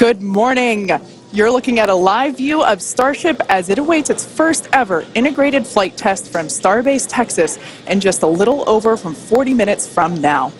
Good morning. You're looking at a live view of Starship as it awaits its first ever integrated flight test from Starbase, Texas, in just a little over 40 minutes from now.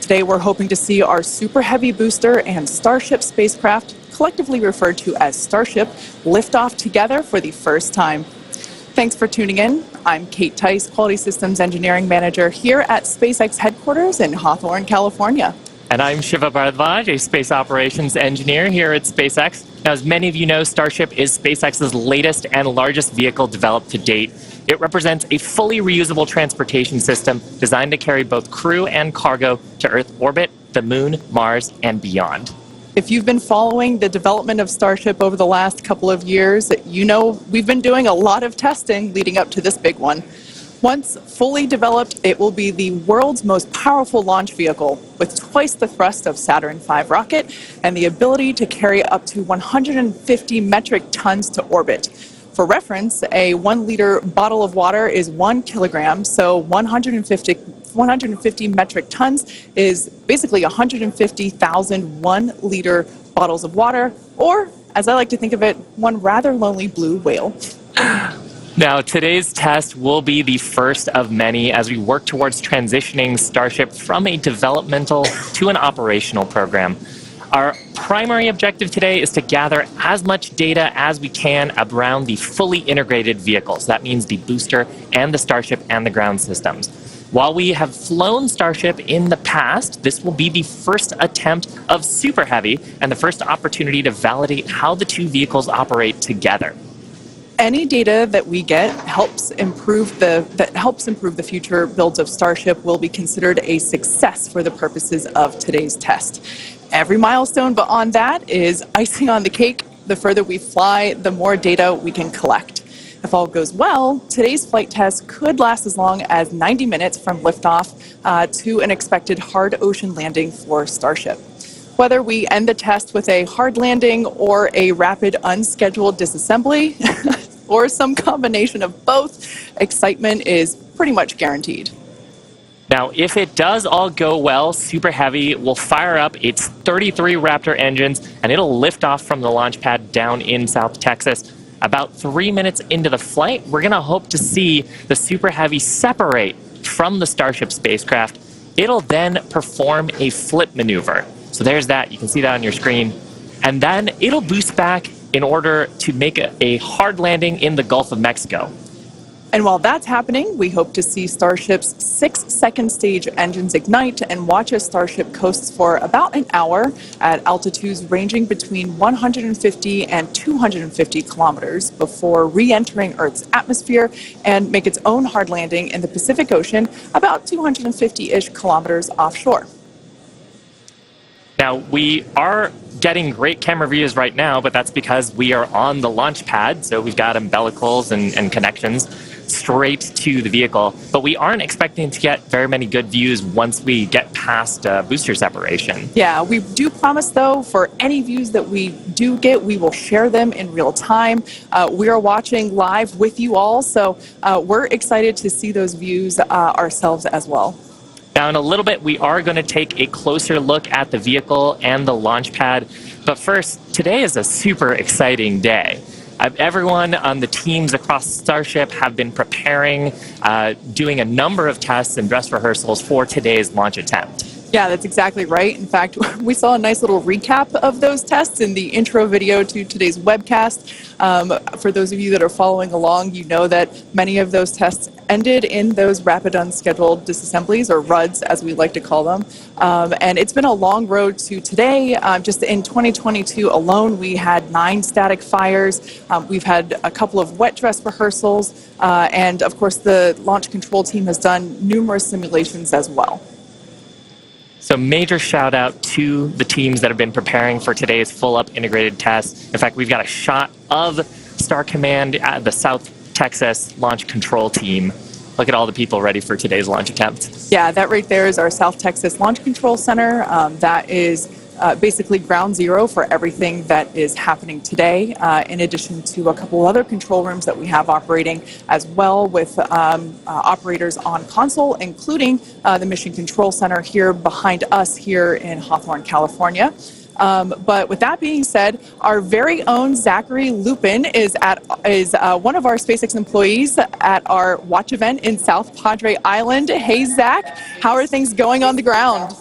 Today, we're hoping to see our Super Heavy booster and Starship spacecraft, collectively referred to as Starship, lift off together for the first time. Thanks for tuning in. I'm Kate Tice, Quality Systems Engineering Manager here at SpaceX headquarters in Hawthorne, California. And I'm Shiva Bharadwaj, a space operations engineer here at SpaceX. Now, as many of you know, Starship is SpaceX's latest and largest vehicle developed to date. It represents a fully reusable transportation system designed to carry both crew and cargo to Earth orbit, the Moon, Mars, and beyond. If you've been following the development of Starship over the last couple of years, you know we've been doing a lot of testing leading up to this big one. Once fully developed, it will be the world's most powerful launch vehicle with twice the thrust of Saturn V rocket and the ability to carry up to 150 metric tons to orbit. For reference, a 1-liter bottle of water is 1 kilogram, so 150 metric tons is basically 150,000 1-liter bottles of water, or, as I like to think of it, one rather lonely blue whale. Now, today's test will be the first of many as we work towards transitioning Starship from a developmental to an operational program. Our primary objective today is to gather as much data as we can around the fully integrated vehicles. That means the booster and the Starship and the ground systems. While we have flown Starship in the past, this will be the first attempt of Super Heavy and the first opportunity to validate how the two vehicles operate together. Any data that we get helps improve the future builds of Starship will be considered a success for the purposes of today's test. Every milestone beyond that is icing on the cake. The further we fly, the more data we can collect. If all goes well, today's flight test could last as long as 90 minutes from liftoff to an expected hard ocean landing for Starship. Whether we end the test with a hard landing or a rapid unscheduled disassembly, or some combination of both, excitement is pretty much guaranteed. Now, if it does all go well, Super Heavy will fire up its 33 Raptor engines and it'll lift off from the launch pad down in South Texas. About 3 minutes into the flight, we're going to hope to see the Super Heavy separate from the Starship spacecraft. It'll then perform a flip maneuver. So there's that. You can see that on your screen. And then it'll boost back in order to make a hard landing in the Gulf of Mexico. And while that's happening, we hope to see Starship's 6-second stage engines ignite and watch as Starship coasts for about an hour at altitudes ranging between 150 and 250 kilometers before re-entering Earth's atmosphere and make its own hard landing in the Pacific Ocean about 250-ish kilometers offshore. Now, we are getting great camera views right now, but that's because we are on the launch pad, so we've got umbilicals and connections straight to the vehicle. But we aren't expecting to get very many good views once we get past booster separation. Yeah, we do promise, though, for any views that we do get, we will share them in real time. We are watching live with you all, so we're excited to see those views ourselves as well. Now, in a little bit, we are going to take a closer look at the vehicle and the launch pad. But first, today is a super exciting day. Everyone on the teams across Starship have been preparing, doing a number of tests and dress rehearsals for today's launch attempt. Yeah, that's exactly right. In fact, we saw a nice little recap of those tests in the intro video to today's webcast. For those of you that are following along, you know that many of those tests ended in those rapid unscheduled disassemblies, or RUDs as we like to call them. And it's been a long road to today. Just in 2022 alone, we had 9 static fires. We've had a couple of wet dress rehearsals. And of course, the launch control team has done numerous simulations as well. So major shout out to the teams that have been preparing for today's full up integrated test. In fact, we've got a shot of Star Command at the South Texas launch control team. Look at all the people ready for today's launch attempt. Yeah, that right there is our South Texas Launch Control Center. That is basically ground zero for everything that is happening today, in addition to a couple other control rooms that we have operating as well with operators on console, including the Mission Control Center here behind us here in Hawthorne, California. But with that being said, our very own Zachary Lupin is one of our SpaceX employees at our watch event in South Padre Island. Hey, Zach, how are things going on the ground?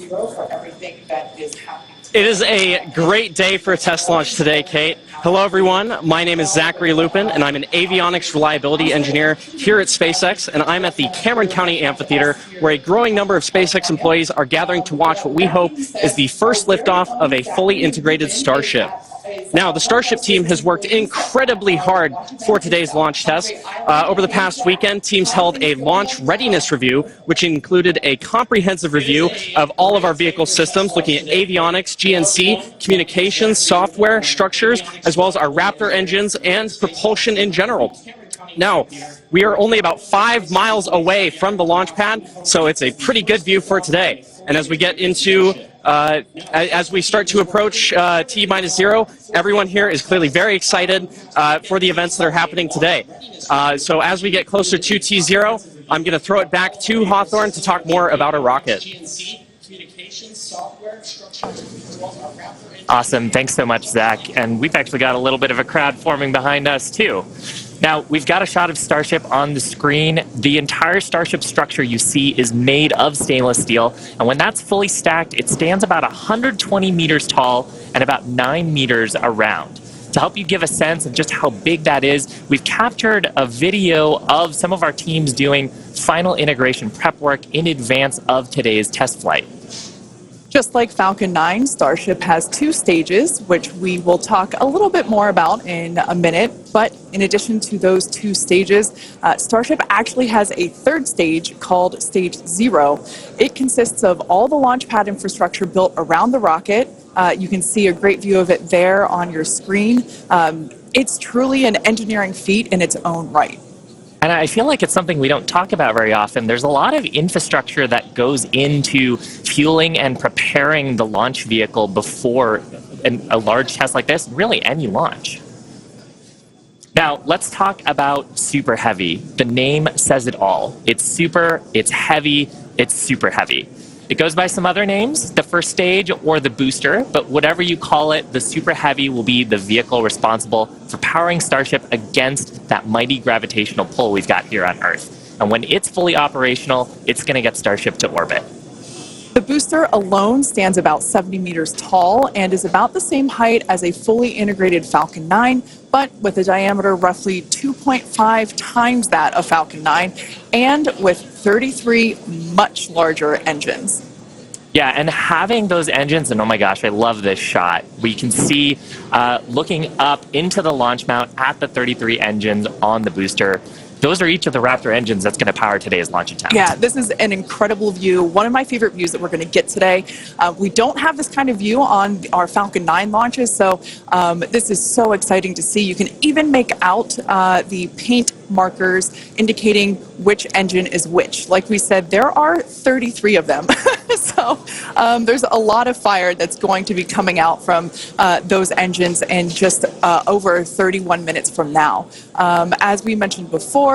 It is a great day for a test launch today, Kate. Hello, everyone. My name is Zachary Lupin, and I'm an avionics reliability engineer here at SpaceX, and I'm at the Cameron County Amphitheater, where a growing number of SpaceX employees are gathering to watch what we hope is the first liftoff of a fully integrated Starship. Now, the Starship team has worked incredibly hard for today's launch test. Over the past weekend, teams held a launch readiness review, which included a comprehensive review of all of our vehicle systems, looking at avionics, GNC, communications, software, structures, as well as our Raptor engines and propulsion in general. Now, we are only about 5 miles away from the launch pad, so it's a pretty good view for today. And as we get into, as we start to approach T-0, everyone here is clearly very excited for the events that are happening today. So as we get closer to T-0, I'm going to throw it back to Hawthorne to talk more about our rocket. Awesome. Thanks so much, Zach. And we've actually got a little bit of a crowd forming behind us, too. Now, we've got a shot of Starship on the screen. The entire Starship structure you see is made of stainless steel. And when that's fully stacked, it stands about 120 meters tall and about 9 meters around. To help you give a sense of just how big that is, we've captured a video of some of our teams doing final integration prep work in advance of today's test flight. Just like Falcon 9, Starship has 2 stages, which we will talk a little bit more about in a minute. But in addition to those 2 stages, Starship actually has a 3rd stage called Stage 0. It consists of all the launch pad infrastructure built around the rocket. You can see a great view of it there on your screen. It's truly an engineering feat in its own right. And I feel like it's something we don't talk about very often. There's a lot of infrastructure that goes into fueling and preparing the launch vehicle before a large test like this, really any launch. Now, let's talk about Super Heavy. The name says it all. It's super, it's heavy, it's super heavy. It goes by some other names, the first stage or the booster, but whatever you call it, the Super Heavy will be the vehicle responsible for powering Starship against that mighty gravitational pull we've got here on Earth. And when it's fully operational, it's going to get Starship to orbit. The booster alone stands about 70 meters tall and is about the same height as a fully integrated Falcon 9, but with a diameter roughly 2.5 times that of Falcon 9 and with 33 much larger engines. Yeah, and having those engines, and oh my gosh, I love this shot. We can see looking up into the launch mount at the 33 engines on the booster. Those are each of the Raptor engines that's going to power today's launch attempt. Yeah, this is an incredible view. One of my favorite views that we're going to get today. We don't have this kind of view on our Falcon 9 launches, so this is so exciting to see. You can even make out the paint markers indicating which engine is which. Like we said, there are 33 of them. So there's a lot of fire that's going to be coming out from those engines in just over 31 minutes from now. As we mentioned before,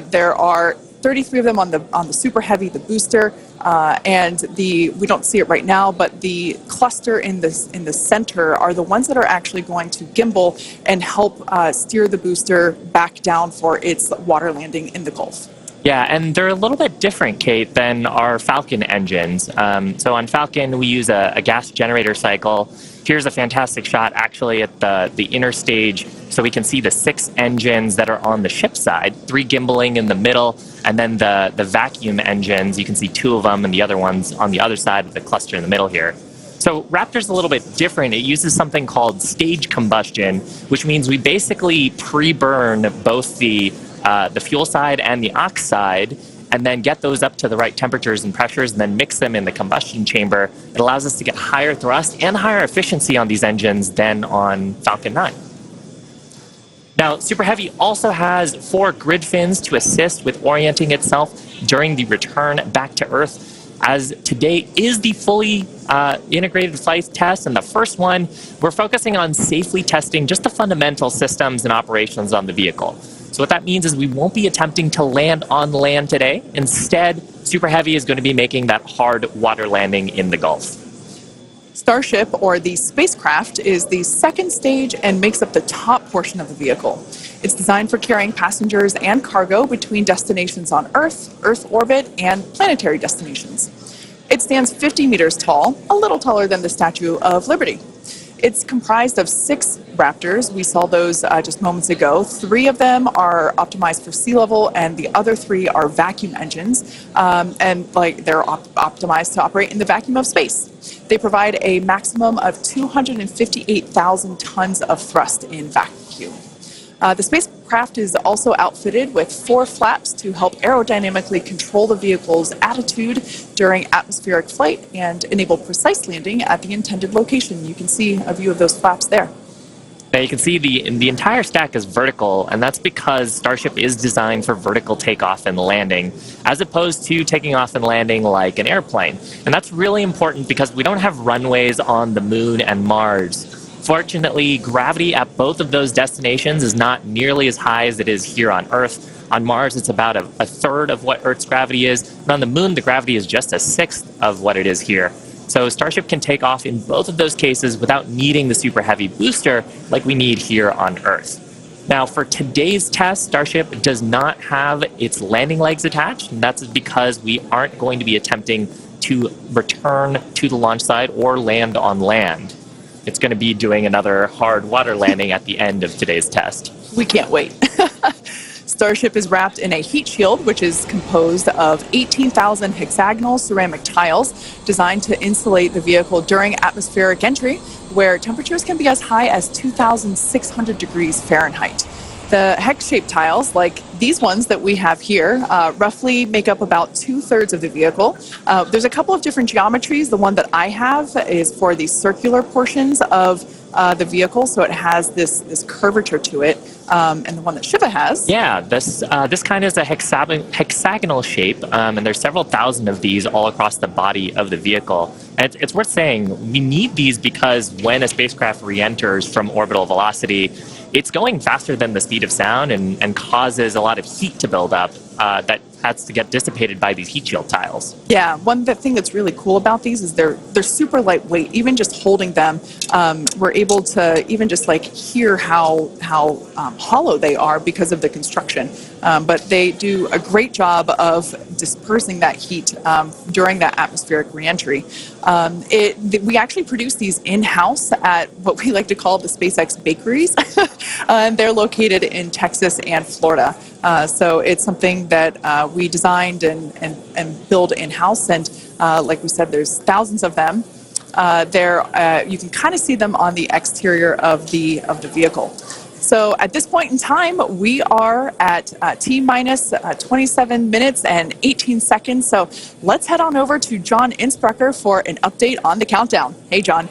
there are 33 of them on the Super Heavy, the booster, and we don't see it right now, but the cluster in the center are the ones that are actually going to gimbal and help steer the booster back down for its water landing in the Gulf. Yeah, and they're a little bit different, Kate, than our Falcon engines. So on Falcon, we use a gas generator cycle. Here's a fantastic shot, actually, at the inner stage, so we can see the 6 engines that are on the ship side, 3 gimbaling in the middle, and then the vacuum engines, you can see 2 of them, and the other ones on the other side of the cluster in the middle here. So Raptor's a little bit different. It uses something called stage combustion, which means we basically pre-burn both the fuel side and the ox side, and then get those up to the right temperatures and pressures, and then mix them in the combustion chamber. It allows us to get higher thrust and higher efficiency on these engines than on Falcon 9. Now, Super Heavy also has 4 grid fins to assist with orienting itself during the return back to Earth, as today is the fully integrated flight test, and the first one, we're focusing on safely testing just the fundamental systems and operations on the vehicle. So what that means is we won't be attempting to land on land today. Instead, Super Heavy is going to be making that hard water landing in the Gulf. Starship, or the spacecraft, is the second stage and makes up the top portion of the vehicle. It's designed for carrying passengers and cargo between destinations on Earth, Earth orbit, and planetary destinations. It stands 50 meters tall, a little taller than the Statue of Liberty. It's comprised of 6 Raptors. We saw those just moments ago. 3 of them are optimized for sea level, and the other 3 are vacuum engines, and they're optimized to operate in the vacuum of space. They provide a maximum of 258,000 tons of thrust in vacuum. The spacecraft is also outfitted with 4 flaps to help aerodynamically control the vehicle's attitude during atmospheric flight and enable precise landing at the intended location. You can see a view of those flaps there. Now you can see the entire stack is vertical, and that's because Starship is designed for vertical takeoff and landing, as opposed to taking off and landing like an airplane. And that's really important because we don't have runways on the Moon and Mars. Fortunately, gravity at both of those destinations is not nearly as high as it is here on Earth. On Mars, it's about a third of what Earth's gravity is, and on the Moon, the gravity is just a sixth of what it is here. So Starship can take off in both of those cases without needing the super heavy booster like we need here on Earth. Now, for today's test, Starship does not have its landing legs attached, and that's because we aren't going to be attempting to return to the launch site or land on land. It's going to be doing another hard water landing at the end of today's test. We can't wait. Starship is wrapped in a heat shield, which is composed of 18,000 hexagonal ceramic tiles designed to insulate the vehicle during atmospheric entry, where temperatures can be as high as 2,600 degrees Fahrenheit. The hex-shaped tiles, like these ones that we have here, roughly make up about 2/3 of the vehicle. There's a couple of different geometries. The one that I have is for the circular portions of the vehicle, so it has this curvature to it, and the one that Shiva has. Yeah, this kind is a hexagonal shape, and there's several thousand of these all across the body of the vehicle. And it's worth saying we need these because when a spacecraft re-enters from orbital velocity, it's going faster than the speed of sound and causes a lot of heat to build up that has to get dissipated by these heat shield tiles. Yeah, one thing that's really cool about these is they're super lightweight. Even just holding them, we're able to even just hear how hollow they are because of the construction. But they do a great job of dispersing that heat during that atmospheric reentry. We actually produce these in-house at what we like to call the SpaceX bakeries, and they're located in Texas and Florida. So it's something that we designed and build in-house, and like we said, there's thousands of them. You can kind of see them on the exterior of the vehicle. So at this point in time, we are at T-minus 27 minutes and 18 seconds. So let's head on over to John Innsbrucker for an update on the countdown. Hey, John.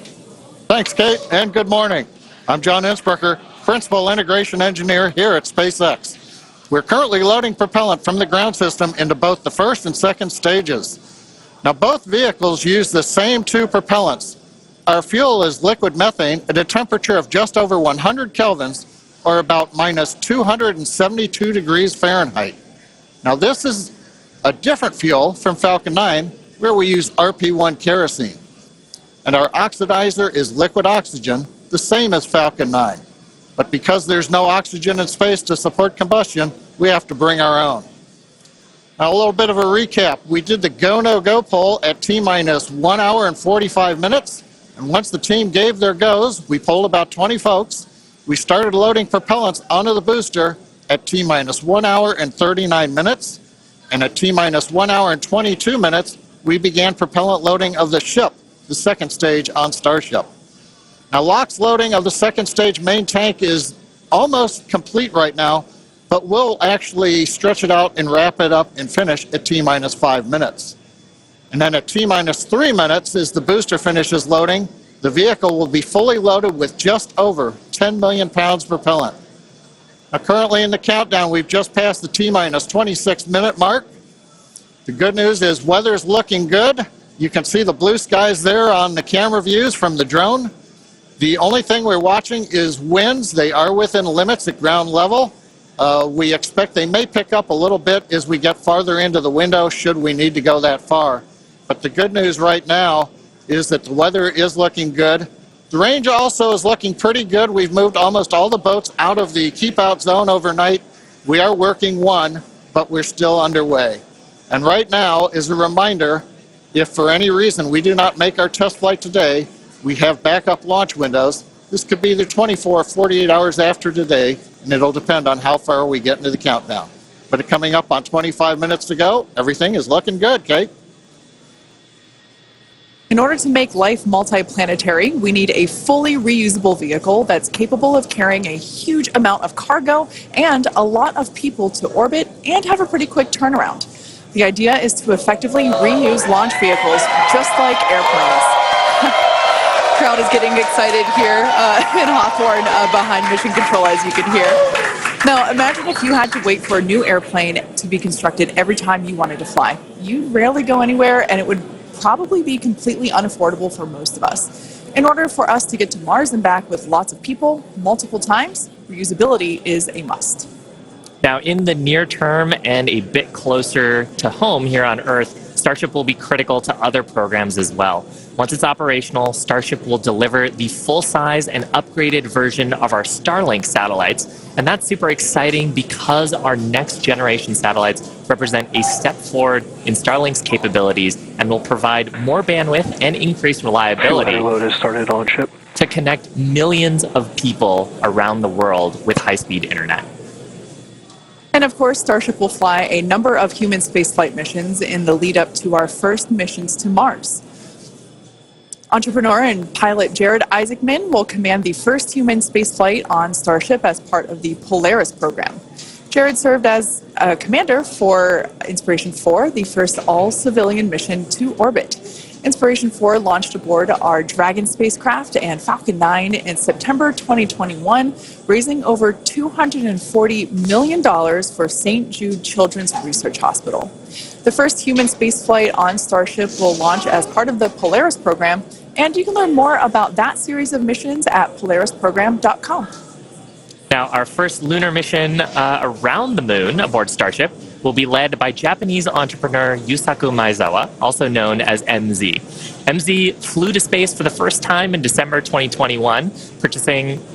Thanks, Kate, and good morning. I'm John Innsbrucker, Principal Integration Engineer here at SpaceX. We're currently loading propellant from the ground system into both the first and second stages. Now, both vehicles use the same 2 propellants. Our fuel is liquid methane at a temperature of just over 100 kelvins, or about minus 272 degrees Fahrenheit. Now, this is a different fuel from Falcon 9, where we use RP1 kerosene. And our oxidizer is liquid oxygen, the same as Falcon 9. But because there's no oxygen in space to support combustion, we have to bring our own. Now, a little bit of a recap. We did the go-no-go poll at T-minus 1 hour and 45 minutes. And once the team gave their goes, we polled about 20 folks. We started loading propellants onto the booster at T-minus 1 hour and 39 minutes. And at T-minus 1 hour and 22 minutes, we began propellant loading of the ship, the second stage on Starship. Now, LOX loading of the second stage main tank is almost complete right now, but we'll actually stretch it out and wrap it up and finish at T-minus 5 minutes. And then at T-minus 3 minutes, as the booster finishes loading, the vehicle will be fully loaded with just over 10 million pounds propellant. Now, currently in the countdown, we've just passed the T-minus 26 minute mark. The good news is weather's looking good. You can see the blue skies there on the camera views from the drone. The only thing we're watching is winds. They are within limits at ground level. We expect they may pick up a little bit as we get farther into the window should we need to go that far. But the good news right now is that the weather is looking good. The range also is looking pretty good. We've moved almost all the boats out of the keep out zone overnight. We are working one, but we're still underway. And right now is a reminder, if for any reason we do not make our test flight today, we have backup launch windows. This could be either 24 or 48 hours after today, and it'll depend on how far we get into the countdown. But coming up on 25 minutes to go, everything is looking good, Kate. In order to make life multiplanetary, we need a fully reusable vehicle that's capable of carrying a huge amount of cargo and a lot of people to orbit and have a pretty quick turnaround. The idea is to effectively reuse launch vehicles just like airplanes. Crowd is getting excited here in Hawthorne behind Mission Control, as you can hear. Now, imagine if you had to wait for a new airplane to be constructed every time you wanted to fly. You'd rarely go anywhere, and it would probably be completely unaffordable for most of us. In order for us to get to Mars and back with lots of people, multiple times, reusability is a must. Now, in the near term and a bit closer to home here on Earth, Starship will be critical to other programs as well. Once it's operational, Starship will deliver the full-size and upgraded version of our Starlink satellites. And that's super exciting because our next-generation satellites represent a step forward in Starlink's capabilities and will provide more bandwidth and increased reliability to connect millions of people around the world with high-speed internet. And of course, Starship will fly a number of human spaceflight missions in the lead up to our first missions to Mars. Entrepreneur and pilot Jared Isaacman will command the first human spaceflight on Starship as part of the Polaris program. Jared served as a commander for Inspiration 4, the first all-civilian mission to orbit. Inspiration 4 launched aboard our Dragon spacecraft and Falcon 9 in September 2021, raising over $240 million for St. Jude Children's Research Hospital. The first human spaceflight on Starship will launch as part of the Polaris program, and you can learn more about that series of missions at polarisprogram.com. Now, our first lunar mission around the moon aboard Starship will be led by Japanese entrepreneur Yusaku Maezawa, also known as MZ. MZ flew to space for the first time in December 2021,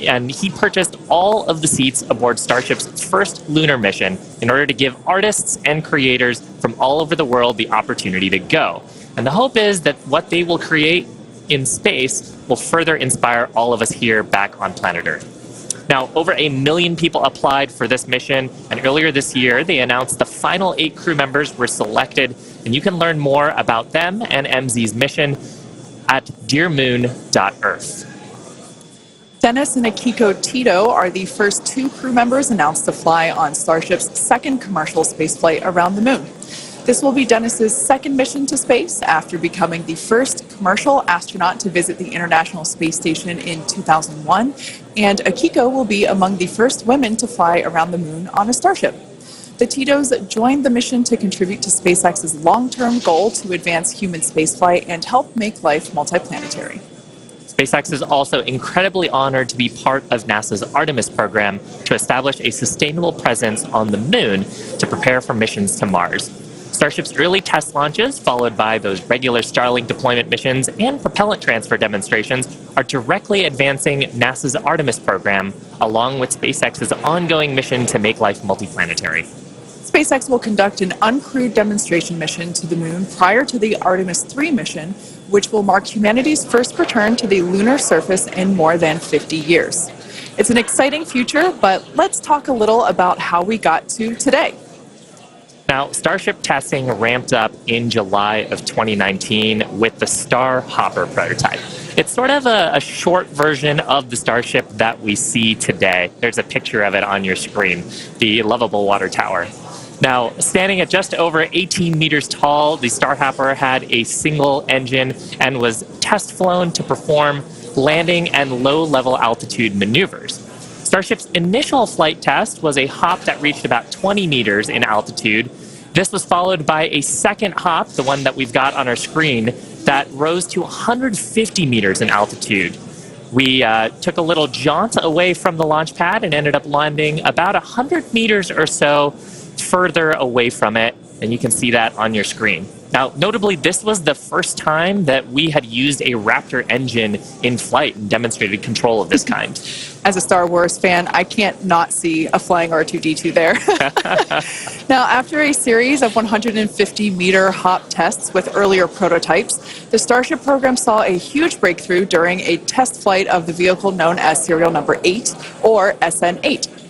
and he purchased all of the seats aboard Starship's first lunar mission in order to give artists and creators from all over the world the opportunity to go. And the hope is that what they will create in space will further inspire all of us here back on planet Earth. Now, over 1 million people applied for this mission, and earlier this year, they announced the final 8 crew members were selected, and you can learn more about them and MZ's mission at dearmoon.earth. Dennis and Akiko Tito are the first 2 crew members announced to fly on Starship's second commercial spaceflight around the moon. This will be Dennis's second mission to space after becoming the first commercial astronaut to visit the International Space Station in 2001, and Akiko will be among the first women to fly around the moon on a Starship. The Titos joined the mission to contribute to SpaceX's long-term goal to advance human spaceflight and help make life multiplanetary. SpaceX is also incredibly honored to be part of NASA's Artemis program to establish a sustainable presence on the moon to prepare for missions to Mars. Starship's early test launches, followed by those regular Starlink deployment missions and propellant transfer demonstrations, are directly advancing NASA's Artemis program, along with SpaceX's ongoing mission to make life multiplanetary. SpaceX will conduct an uncrewed demonstration mission to the moon prior to the Artemis 3 mission, which will mark humanity's first return to the lunar surface in more than 50 years. It's an exciting future, but let's talk a little about how we got to today. Now, Starship testing ramped up in July of 2019 with the Star Hopper prototype. It's sort of a short version of the Starship that we see today. There's a picture of it on your screen, the lovable water tower. Now, standing at just over 18 meters tall, the Star Hopper had a single engine and was test flown to perform landing and low-level altitude maneuvers. Starship's initial flight test was a hop that reached about 20 meters in altitude. This was followed by a second hop, the one that we've got on our screen, that rose to 150 meters in altitude. We took a little jaunt away from the launch pad and ended up landing about 100 meters or so further away from it, and you can see that on your screen. Now, notably, this was the first time that we had used a Raptor engine in flight and demonstrated control of this kind. As a Star Wars fan, I can't not see a flying R2-D2 there. Now, after a series of 150-meter hop tests with earlier prototypes, the Starship program saw a huge breakthrough during a test flight of the vehicle known as serial number 8, or SN8.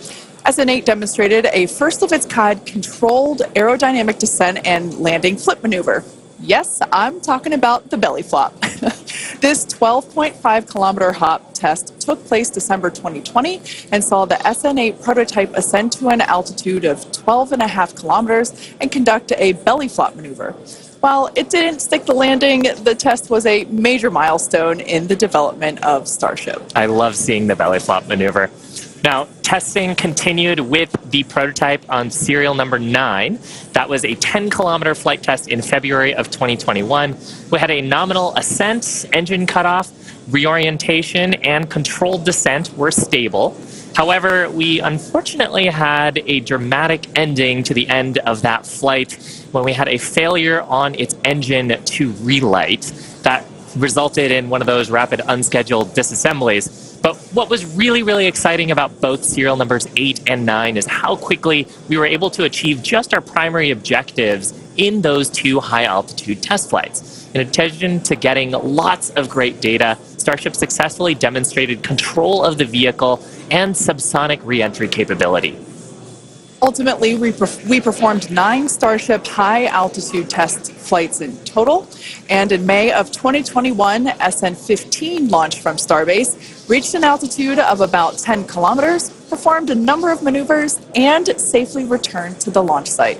SN8 demonstrated a first-of-its-kind controlled aerodynamic descent and landing flip maneuver. Yes, I'm talking about the belly flop. This 12.5-kilometer hop test took place December 2020 and saw the SN8 prototype ascend to an altitude of 12.5 kilometers and conduct a belly flop maneuver. While it didn't stick the landing, the test was a major milestone in the development of Starship. I love seeing the belly flop maneuver. Now, testing continued with the prototype on serial number 9. That was a 10-kilometer flight test in February of 2021. We had a nominal ascent, engine cutoff, reorientation, and controlled descent were stable. However, we unfortunately had a dramatic ending to the end of that flight when we had a failure on its engine to relight. That resulted in one of those rapid unscheduled disassemblies. But what was really, really exciting about both serial numbers 8 and 9 is how quickly we were able to achieve just our primary objectives in those 2 high-altitude test flights. In addition to getting lots of great data, Starship successfully demonstrated control of the vehicle and subsonic re-entry capability. Ultimately, we performed 9 Starship high-altitude test flights in total, and in May of 2021, SN15 launched from Starbase, reached an altitude of about 10 kilometers, performed a number of maneuvers, and safely returned to the launch site.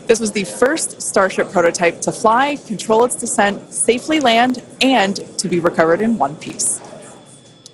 This was the first Starship prototype to fly, control its descent, safely land, and to be recovered in one piece.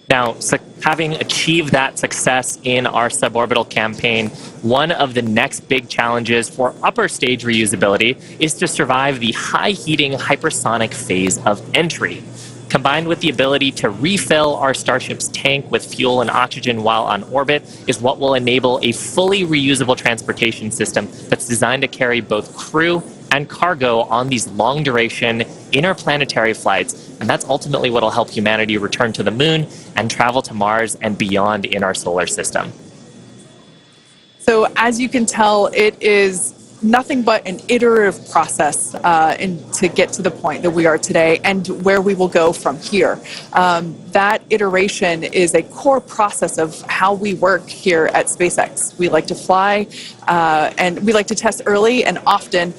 Now, having achieved that success in our suborbital campaign, one of the next big challenges for upper stage reusability is to survive the high heating hypersonic phase of entry. Combined with the ability to refill our Starship's tank with fuel and oxygen while on orbit is what will enable a fully reusable transportation system that's designed to carry both crew and cargo on these long-duration interplanetary flights, and that's ultimately what will help humanity return to the moon and travel to Mars and beyond in our solar system. So as you can tell, it is nothing but an iterative process to get to the point that we are today and where we will go from here. That iteration is a core process of how we work here at SpaceX. We like to fly and we like to test early and often,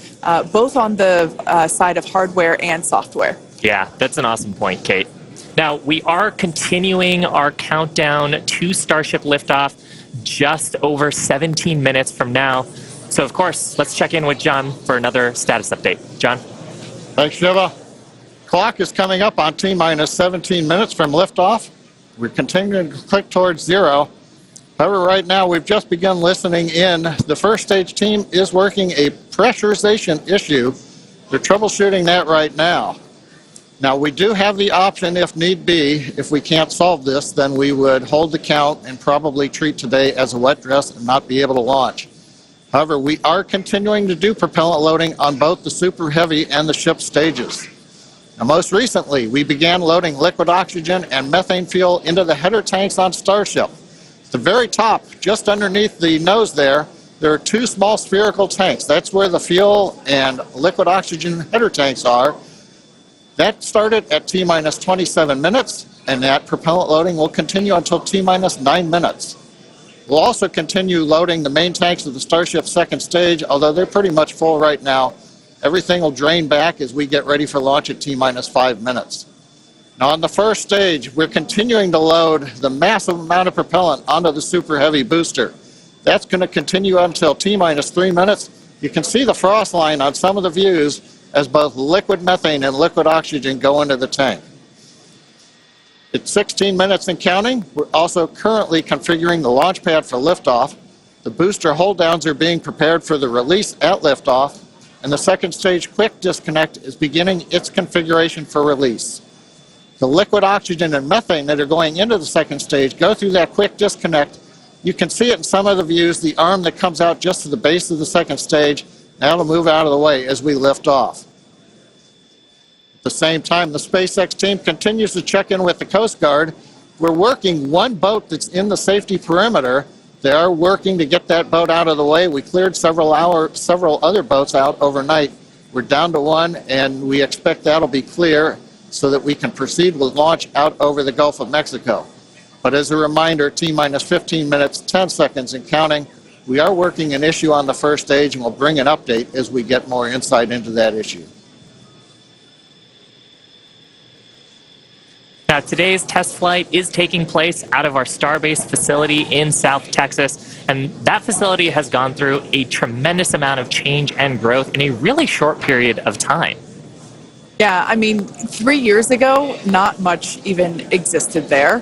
both on the side of hardware and software. Yeah, that's an awesome point, Kate. Now, we are continuing our countdown to Starship liftoff just over 17 minutes from now. So, of course, let's check in with John for another status update. John? Thanks, Shiva. Clock is coming up on T-minus 17 minutes from liftoff. We're continuing to click towards 0. However, right now we've just begun listening in. The first stage team is working a pressurization issue. They're troubleshooting that right now. Now, we do have the option, if need be, if we can't solve this, then we would hold the count and probably treat today as a wet dress and not be able to launch. However, we are continuing to do propellant loading on both the Super Heavy and the ship stages. Now, most recently, we began loading liquid oxygen and methane fuel into the header tanks on Starship. At the very top, just underneath the nose there are 2 small spherical tanks. That's where the fuel and liquid oxygen header tanks are. That started at T-minus 27 minutes, and that propellant loading will continue until T-minus 9 minutes. We'll also continue loading the main tanks of the Starship second stage, although they're pretty much full right now. Everything will drain back as we get ready for launch at T-minus 5 minutes. Now, on the first stage, we're continuing to load the massive amount of propellant onto the Super Heavy booster. That's going to continue until T-minus 3 minutes. You can see the frost line on some of the views as both liquid methane and liquid oxygen go into the tank. It's 16 minutes and counting. We're also currently configuring the launch pad for liftoff. The booster hold downs are being prepared for the release at liftoff, and the second stage quick disconnect is beginning its configuration for release. The liquid oxygen and methane that are going into the second stage go through that quick disconnect. You can see it in some of the views, the arm that comes out just to the base of the second stage. Now it'll move out of the way as we lift off. At the same time, the SpaceX team continues to check in with the Coast Guard. We're working one boat that's in the safety perimeter. They are working to get that boat out of the way. We cleared several other boats out overnight. We're down to one, and we expect that'll be clear so that we can proceed with launch out over the Gulf of Mexico. But as a reminder, T-minus 15 minutes, 10 seconds and counting. We are working an issue on the first stage, and we'll bring an update as we get more insight into that issue. Now, today's test flight is taking place out of our Starbase facility in South Texas, and that facility has gone through a tremendous amount of change and growth in a really short period of time. Yeah, I mean, 3 years ago, not much even existed there.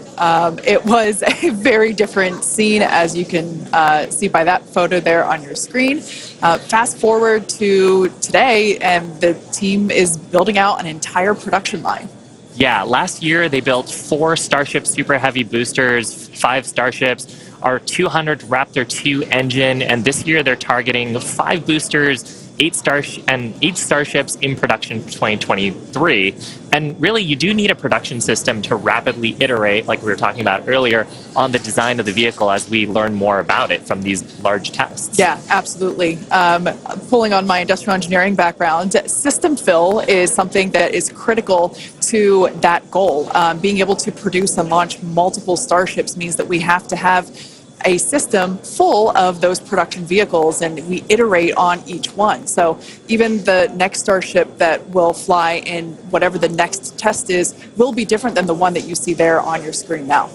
It was a very different scene, as you can see by that photo there on your screen. Fast forward to today, and the team is building out an entire production line. Yeah, last year they built 4 Starship Super Heavy boosters, 5 Starships, our 200th Raptor 2 engine, and this year they're targeting 5 boosters, 8 Starships in production for 2023. And really, you do need a production system to rapidly iterate, like we were talking about earlier, on the design of the vehicle as we learn more about it from these large tests. Yeah, absolutely. Pulling on my industrial engineering background, system fill is something that is critical to that goal. Being able to produce and launch multiple Starships means that we have to have a system full of those production vehicles, and we iterate on each one. So even the next Starship that will fly in whatever the next test is will be different than the one that you see there on your screen now.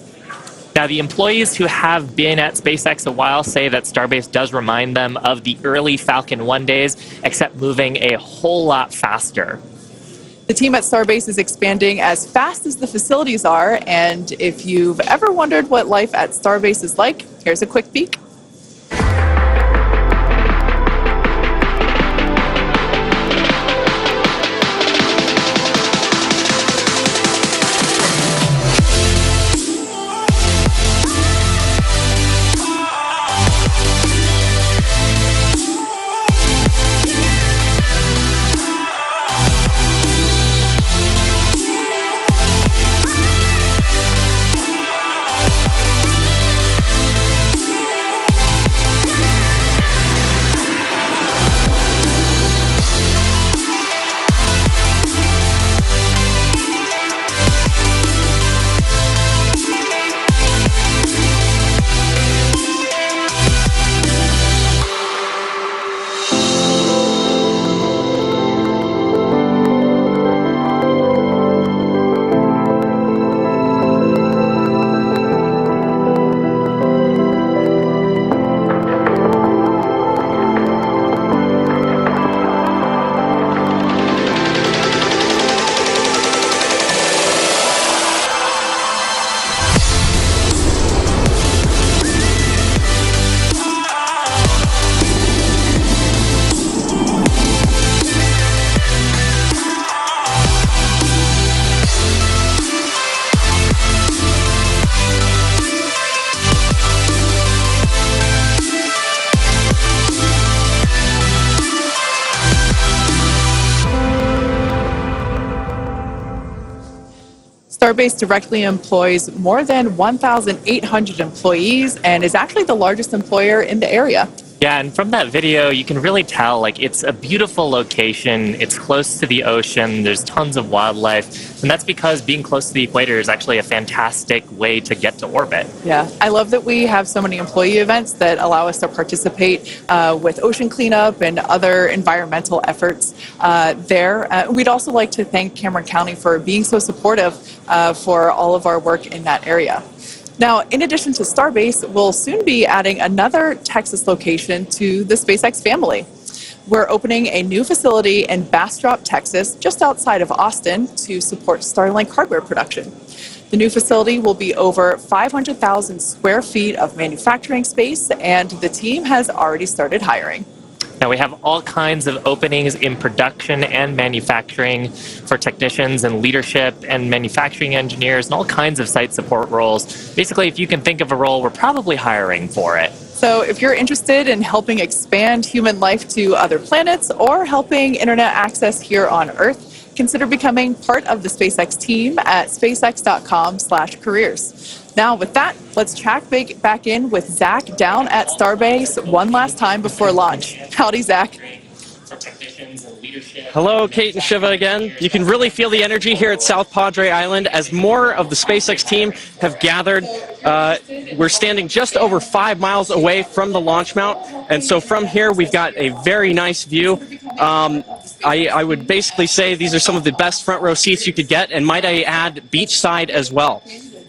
Now, the employees who have been at SpaceX a while say that Starbase does remind them of the early Falcon 1 days, except moving a whole lot faster. The team at Starbase is expanding as fast as the facilities are, and if you've ever wondered what life at Starbase is like, here's a quick peek. Starbase directly employs more than 1,800 employees and is actually the largest employer in the area. Yeah, and from that video, you can really tell, like, it's a beautiful location. It's close to the ocean. There's tons of wildlife. And that's because being close to the equator is actually a fantastic way to get to orbit. Yeah, I love that we have so many employee events that allow us to participate with ocean cleanup and other environmental efforts there. We'd also like to thank Cameron County for being so supportive for all of our work in that area. Now, in addition to Starbase, we'll soon be adding another Texas location to the SpaceX family. We're opening a new facility in Bastrop, Texas, just outside of Austin, to support Starlink hardware production. The new facility will be over 500,000 square feet of manufacturing space, and the team has already started hiring. Now, we have all kinds of openings in production and manufacturing for technicians and leadership and manufacturing engineers and all kinds of site support roles. Basically, if you can think of a role, we're probably hiring for it. So if you're interested in helping expand human life to other planets or helping internet access here on Earth, consider becoming part of the SpaceX team at spacex.com/careers. Now, with that, let's check back in with Zach down at Starbase one last time before launch. Howdy, Zach. Hello, Kate and Shiva again. You can really feel the energy here at South Padre Island as more of the SpaceX team have gathered. We're standing just over 5 miles away from the launch mount, and so from here we've got a very nice view. I would basically say these are some of the best front row seats you could get, and might I add, beachside as well.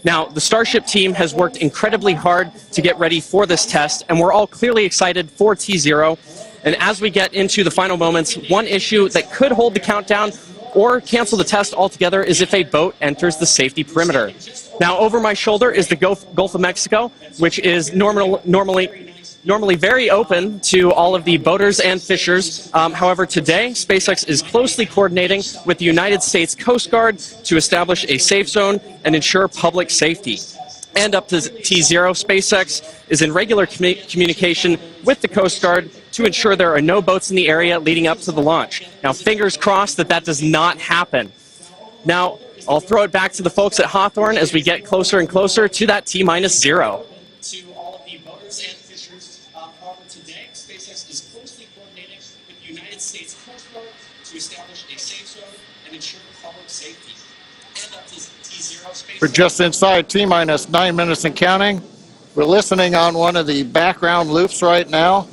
Now, the Starship team has worked incredibly hard to get ready for this test, and we're all clearly excited for T0. And as we get into the final moments, one issue that could hold the countdown or cancel the test altogether is if a boat enters the safety perimeter. Now, over my shoulder is the Gulf of Mexico, which is normally very open to all of the boaters and fishers. However, today, SpaceX is closely coordinating with the United States Coast Guard to establish a safe zone and ensure public safety. And up to T0, SpaceX is in regular communication with the Coast Guard to ensure there are no boats in the area leading up to the launch. Now, fingers crossed that does not happen. Now, I'll throw it back to the folks at Hawthorne as we get closer and closer to that T-0. To all of the boaters and fishers, however, today, SpaceX is closely coordinating with the United States Coast Guard to establish a safe zone and ensure public safety. And up to T0, SpaceX. We're just inside T-9 minutes and counting. We're listening on one of the background loops right now.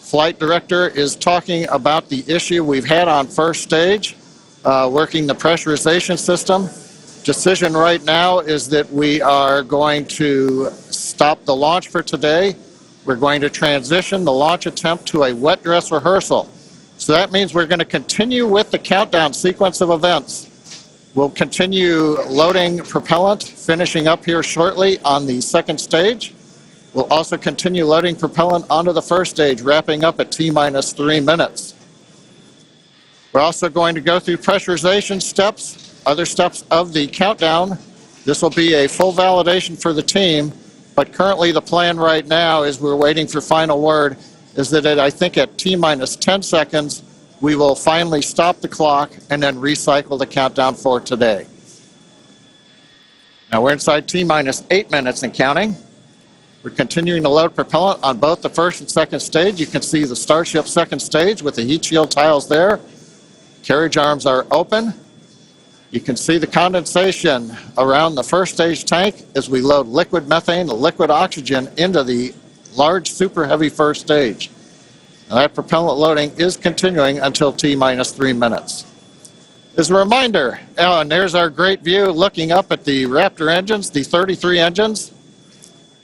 Flight director is talking about the issue we've had on first stage, working the pressurization system. Decision right now is that we are going to stop the launch for today. We're going to transition the launch attempt to a wet dress rehearsal. So that means we're going to continue with the countdown sequence of events. We'll continue loading propellant, finishing up here shortly on the second stage. We'll also continue loading propellant onto the first stage, wrapping up at T-3 minutes. We're also going to go through pressurization steps, other steps of the countdown. This will be a full validation for the team, but currently the plan right now is we're waiting for final word, is that I think at T-10 seconds, we will finally stop the clock and then recycle the countdown for today. Now we're inside T-8 minutes and counting. We're continuing to load propellant on both the first and second stage. You can see the Starship second stage with the heat shield tiles there. Carriage arms are open. You can see the condensation around the first stage tank as we load liquid methane, liquid oxygen into the large super heavy first stage. Now that propellant loading is continuing until T-3 minutes. As a reminder, and there's our great view looking up at the Raptor engines, the 33 engines.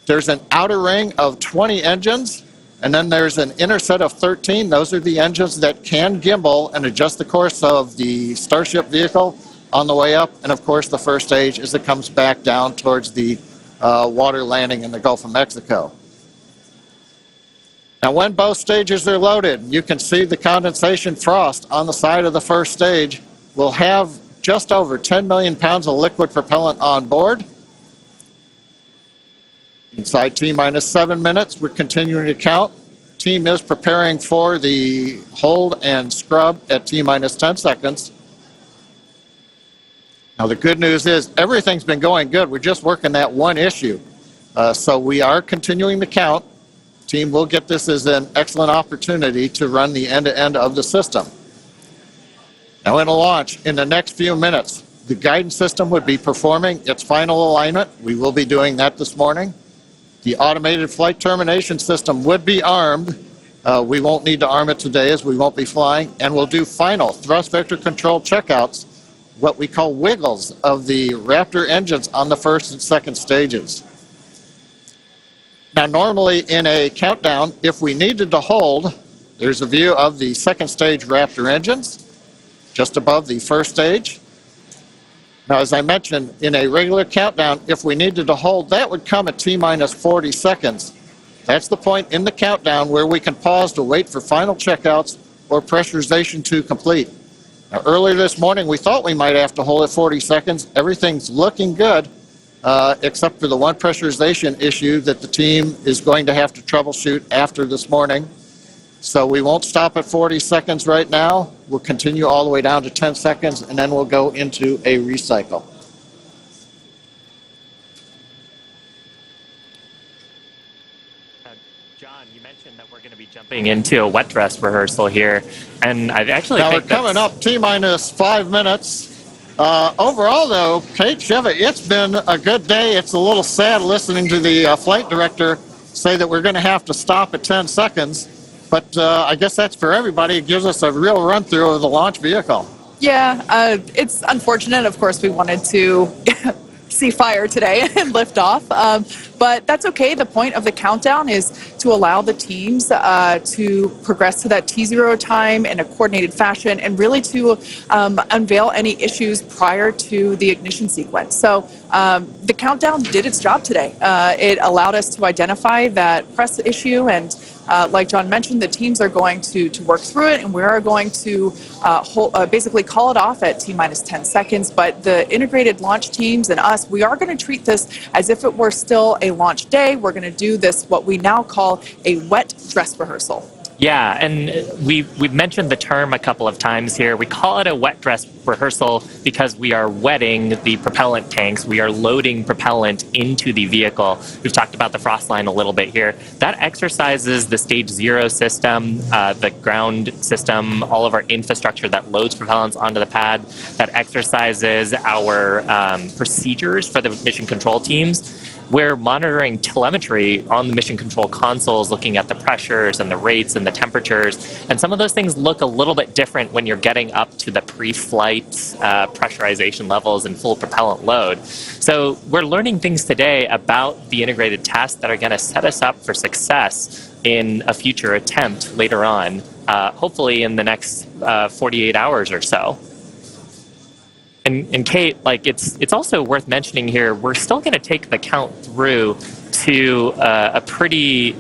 There's an outer ring of 20 engines, and then there's an inner set of 13. Those are the engines that can gimbal and adjust the course of the Starship vehicle on the way up. And of course, the first stage as it comes back down towards the water landing in the Gulf of Mexico. Now, when both stages are loaded, you can see the condensation frost on the side of the first stage. We'll have just over 10 million pounds of liquid propellant on board. Inside T-7 minutes, we're continuing to count. Team is preparing for the hold and scrub at T-10 seconds. Now, the good news is everything's been going good. We're just working that one issue. So we are continuing to count. Team will get this as an excellent opportunity to run the end-to-end of the system. Now, in a launch, in the next few minutes, the guidance system would be performing its final alignment. We will be doing that this morning. The automated flight termination system would be armed. We won't need to arm it today as we won't be flying. And we'll do final thrust vector control checkouts, what we call wiggles of the Raptor engines on the first and second stages. Now, normally in a countdown, if we needed to hold, there's a view of the second stage Raptor engines just above the first stage. Now, as I mentioned, in a regular countdown, if we needed to hold, that would come at T-40 seconds. That's the point in the countdown where we can pause to wait for final checkouts or pressurization to complete. Now, earlier this morning, we thought we might have to hold at 40 seconds. Everything's looking good, except for the one pressurization issue that the team is going to have to troubleshoot after this morning. So we won't stop at 40 seconds right now. We'll continue all the way down to 10 seconds, and then we'll go into a recycle. John, you mentioned that we're going to be jumping into a wet dress rehearsal here, and I actually now think we're coming up T-minus 5 minutes. Overall, though, Kate Shiva, it's been a good day. It's a little sad listening to the flight director say that we're going to have to stop at 10 seconds. But I guess that's for everybody. It gives us a real run-through of the launch vehicle. Yeah, it's unfortunate. Of course, we wanted to see fire today and lift off, but that's okay. The point of the countdown is to allow the teams to progress to that T0 time in a coordinated fashion and really to unveil any issues prior to the ignition sequence. So the countdown did its job today. It allowed us to identify that press issue, and like John mentioned, the teams are going to work through it, and we are going to basically call it off at T-minus 10 seconds. But the integrated launch teams and us, we are going to treat this as if it were still a launch day. We're going to do this, what we now call a wet dress rehearsal. Yeah, and we've mentioned the term a couple of times here. We call it a wet dress rehearsal because we are wetting the propellant tanks. We are loading propellant into the vehicle. We've talked about the frost line a little bit here. That exercises the stage 0 system, the ground system, all of our infrastructure that loads propellants onto the pad. That exercises our procedures for the mission control teams. We're monitoring telemetry on the mission control consoles, looking at the pressures and the rates and the temperatures. And some of those things look a little bit different when you're getting up to the pre-flight pressurization levels and full propellant load. So we're learning things today about the integrated tests that are going to set us up for success in a future attempt later on, hopefully in the next 48 hours or so. And Kate, like it's also worth mentioning here, we're still going to take the count through to a pretty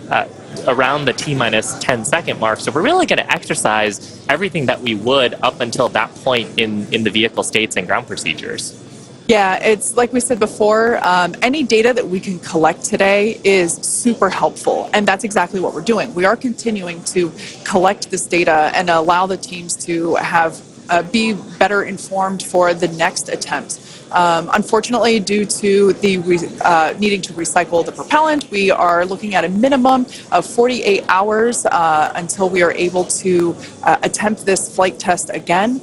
around the T-minus 10 second mark. So we're really going to exercise everything that we would up until that point in the vehicle states and ground procedures. Yeah, it's like we said before, any data that we can collect today is super helpful, and that's exactly what we're doing. We are continuing to collect this data and allow the teams to have be better informed for the next attempt. Unfortunately, due to the needing to recycle the propellant, we are looking at a minimum of 48 hours until we are able to attempt this flight test again.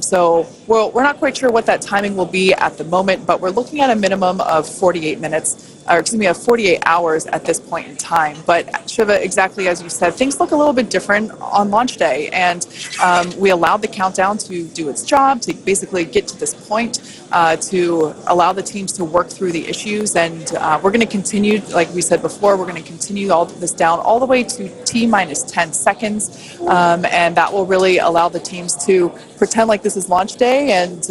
So we're not quite sure what that timing will be at the moment, but we're looking at a minimum of 48 hours at this point in time. But Shiva, exactly as you said, things look a little bit different on launch day, and we allowed the countdown to do its job, to basically get to this point, to allow the teams to work through the issues, and we're going to continue, like we said before, we're going to continue all this down all the way to T-minus 10 seconds, and that will really allow the teams to pretend like this is launch day and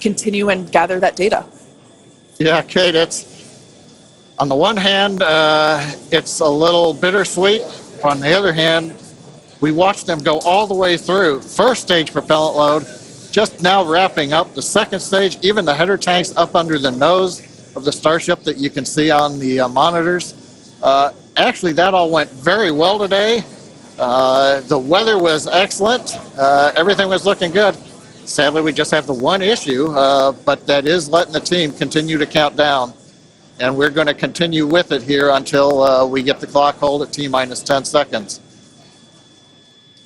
continue and gather that data. Yeah, Kate, it's on the one hand, it's a little bittersweet. On the other hand, we watched them go all the way through. First stage propellant load, just now wrapping up. The second stage, even the header tanks up under the nose of the Starship that you can see on the monitors. Actually, that all went very well today. The weather was excellent. Everything was looking good. Sadly, we just have the one issue, but that is letting the team continue to count down. And we're going to continue with it here until we get the clock hold at T-minus 10 seconds.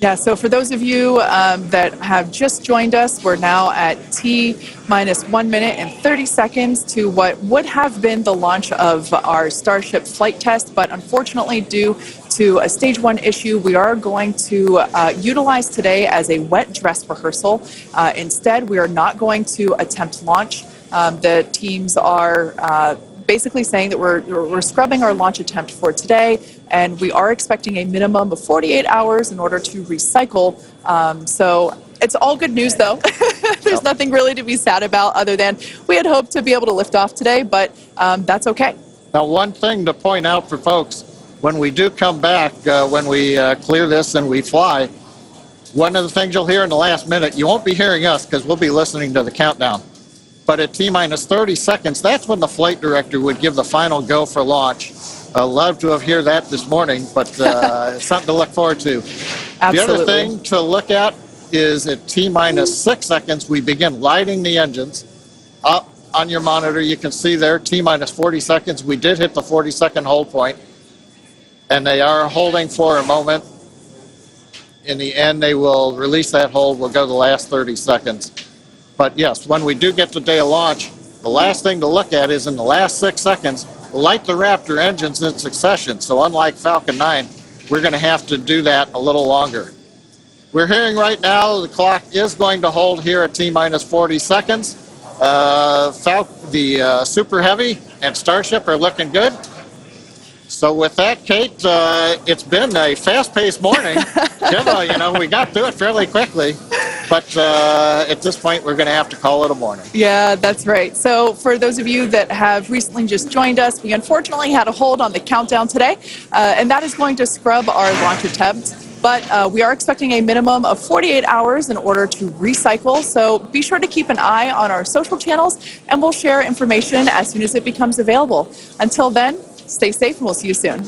Yeah, so for those of you that have just joined us, we're now at T-minus 1 minute and 30 seconds to what would have been the launch of our Starship flight test, but unfortunately due to a stage 1 issue, we are going to utilize today as a wet dress rehearsal. Instead, we are not going to attempt launch. The teams are basically saying that we're scrubbing our launch attempt for today, and we are expecting a minimum of 48 hours in order to recycle. So it's all good news, though. There's nothing really to be sad about other than we had hoped to be able to lift off today, but that's okay. Now, one thing to point out for folks, when we do come back, when we clear this and we fly, one of the things you'll hear in the last minute, you won't be hearing us because we'll be listening to the countdown. But at T-minus 30 seconds, that's when the flight director would give the final go for launch. I'd love to have heard that this morning, but it's something to look forward to. Absolutely. The other thing to look at is at T-minus 6 seconds, we begin lighting the engines. Up on your monitor, you can see there, T-minus 40 seconds. We did hit the 40-second hold point, and they are holding for a moment. In the end, they will release that hold. We'll go the last 30 seconds. But yes, when we do get to day of launch, the last thing to look at is in the last 6 seconds, light the Raptor engines in succession. So unlike Falcon 9, we're going to have to do that a little longer. We're hearing right now the clock is going to hold here at T-minus 40 seconds. The Super Heavy and Starship are looking good. So with that, Kate, it's been a fast-paced morning. We got through it fairly quickly. But at this point, we're going to have to call it a morning. Yeah, that's right. So for those of you that have recently just joined us, we unfortunately had a hold on the countdown today, and that is going to scrub our launch attempts. But we are expecting a minimum of 48 hours in order to recycle. So be sure to keep an eye on our social channels, and we'll share information as soon as it becomes available. Until then, stay safe, and we'll see you soon.